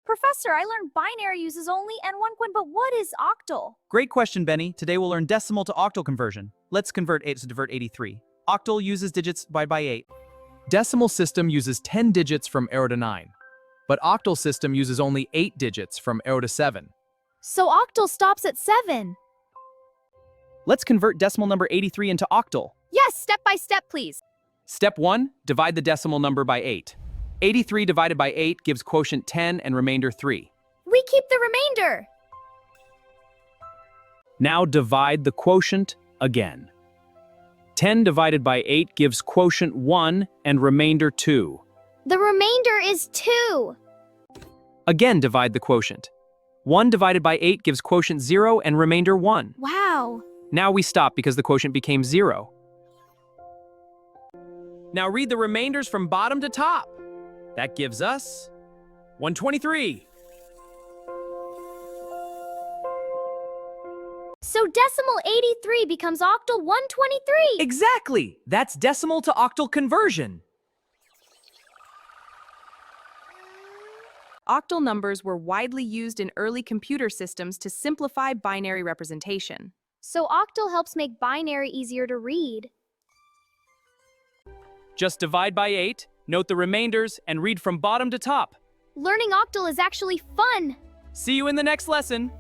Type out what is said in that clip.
Professor, I learned binary uses only n1 quint, but what is octal? Great question, Benny. Today we'll learn decimal to octal conversion. Let's convert 8 to divert 83. Octal uses digits divided by 8. Decimal system uses 10 digits from 0 to 9, but octal system uses only 8 digits from 0 to 7. So octal stops at 7. Let's convert decimal number 83 into octal. Yes, step by step, please. Step 1, divide the decimal number by 8. 83 divided by 8 gives quotient 10 and remainder 3. We keep the remainder. Now divide the quotient again. 10 divided by 8 gives quotient 1 and remainder 2. The remainder is 2. Again divide the quotient. 1 divided by 8 gives quotient 0 and remainder 1. Wow. Now we stop because the quotient became 0. Now read the remainders from bottom to top. That gives us 123. So decimal 83 becomes octal 123. Exactly! That's decimal to octal conversion. Octal numbers were widely used in early computer systems to simplify binary representation. So octal helps make binary easier to read. Just divide by 8, note the remainders, and read from bottom to top. Learning octal is actually fun. See you in the next lesson.